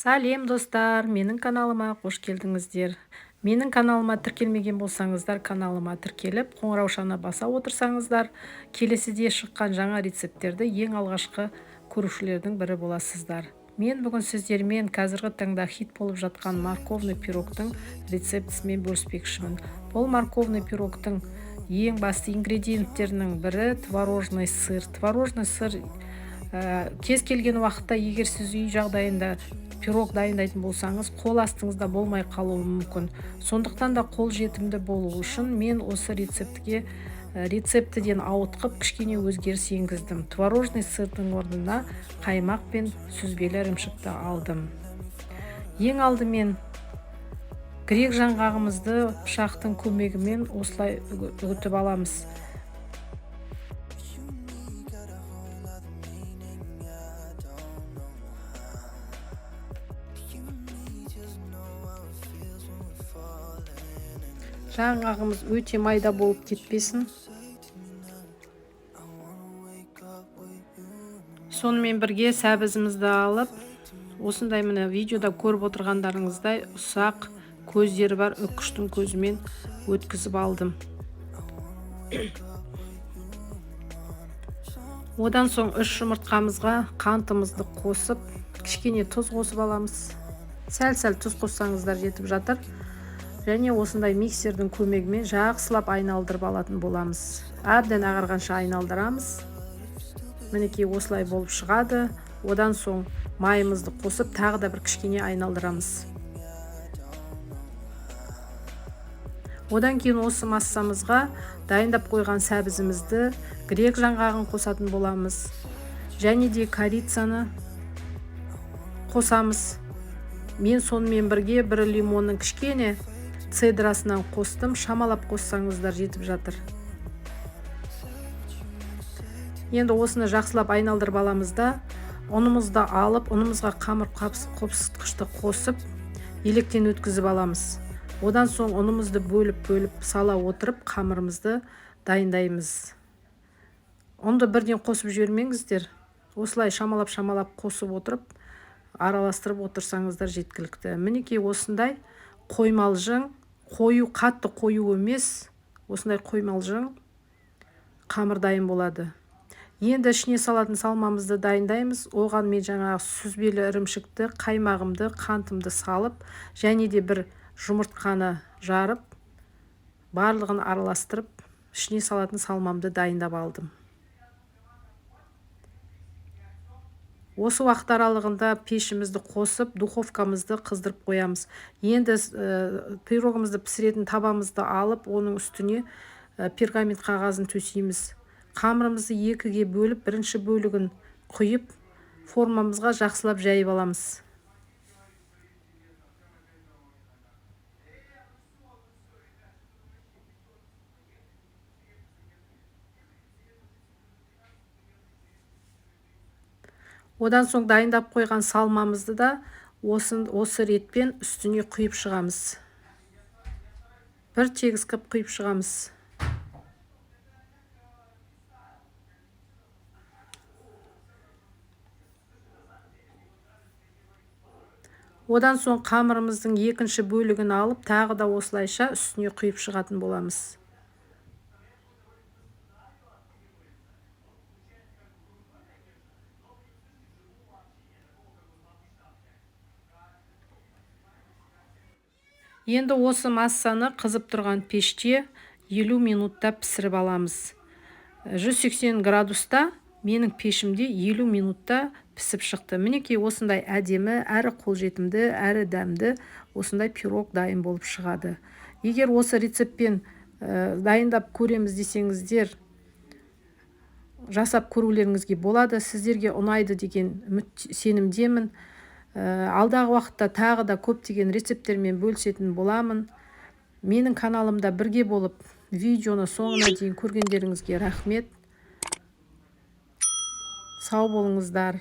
Сәлем достар, менің каналыма қош келдіңіздер. Менің каналыма тіркелмеген болсаңыздар, каналыма тіркеліп, қоңыраушаны баса отырсаңыздар, келесіде шыққан жаңа рецепттерді ең алғашқы көрушілердің бірі боласыздар. Мен бүгін сіздермен қазіргі таңда хит болып жатқан морковный пирогтың рецептісімен бөліспекшімін. Бұл морковный пирогтың ең басты ингредиенттерінің бірі творожный сыр. Творожный сыр кез келген уақытта, егер сіз үй жағдайында пирог дайындайтын болсаңыз, қол астыңызда болмай қалуы мүмкін. Сондықтан да қол жетімді болу үшін мен осы рецептіден ауытқып кішкене өзгеріс енгіздім. Творожный сырдың орнына қаймақ пен сүзбелі ірімшікті алдым. Ең алдымен грек жаңғағымызды пышақтың көмегімен осылай үгітіп аламыз. Жаңғағымыз өте майда болып кетпесін. Сонымен бірге сәбізімізді алып, осындай міне видеода көріп отырғандарыңыздай ұсақ көздері бар үккіштің көзімен өткізіп алдым. Одан соң 3 жұмыртқамызға қантымызды қосып, кішкене тұз қосып аламыз. Сәл-сәл тұз қоссаңыздар жетіп жатыр. Және осындай миксердің көмегімен жақсылап айналдырып алатын боламыз. Әбден ағарғанша айналдырамыз. Мінекей осылай болып шығады. Одан соң майымызды қосып, тағы да бір кішкене айналдырамыз. Одан кейін осы массамызға дайындап қойған сәбізімізді, грек жаңғағын қосатын боламыз. Және де корицаны қосамыз. Мен сонымен бірге бір лимонның кішкене цедрасынан қостым, шамалап қоссаңыздар жетіп жатыр. Енді осыны жақсылап айналдырып аламыз да, ұнымызды алып, ұнымызға қамыр қопсытқышты қосып, електен өткізіп аламыз. Одан соң ұнымызды бөліп сала отырып, қамырымызды дайындаймыз. Ұнды бірден қосып жібермеңіздер. Осылай шамалап қосып отырып, араластырып отырсаңыздар жеткілікті. Мінекей осындай қоймалжың, қатты қою емес, осындай қоймалжың қамыр дайын болады. Енді ішіне салатын салмамызды дайындаймыз. Оған мен жаңағы сүзбелі ірімшікті, қаймағымды, қантымды салып, және де бір жұмыртқаны жарып, барлығын араластырып, ішіне салатын салмамды дайындап алдым. Осы уақыт аралығында пешімізді қосып, духовкамызды қыздырып қоямыз. Енді пирогымызды пісіретін табамызды алып, оның үстіне пергамент қағазын төсейміз. Қамырымызды 2-ге бөліп, бірінші бөлігін құйып, формамызға жақсылап жайып аламыз. Одан соң дайындап қойған салмамызды да осы ретпен үстіне құйып шығамыз. Бір тегіс қып құйып шығамыз. Одан соң қамырымыздың екінші бөлігін алып, тағы да осылайша үстіне құйып шығатын боламыз. Енді осы массаны қызып тұрған пеште 50 минутта пісіріп аламыз. 180 градуста менің пешімде 50 минутта пісіп шықты. Мінекей осындай әдемі, әрі қолжетімді, әрі дәмді осындай пирог дайын болып шығады. Егер осы рецептпен дайындап көреміз десеңіздер, жасап көрулеріңізге болады. Сіздерге ұнайды деген сенімдемін. Алдағы уақытта тағы да көптеген рецепттермен бөлісетін боламын. Менің каналымда бірге болып, видеоны соңына дейін көргендеріңізге рахмет. Сау болыңыздар.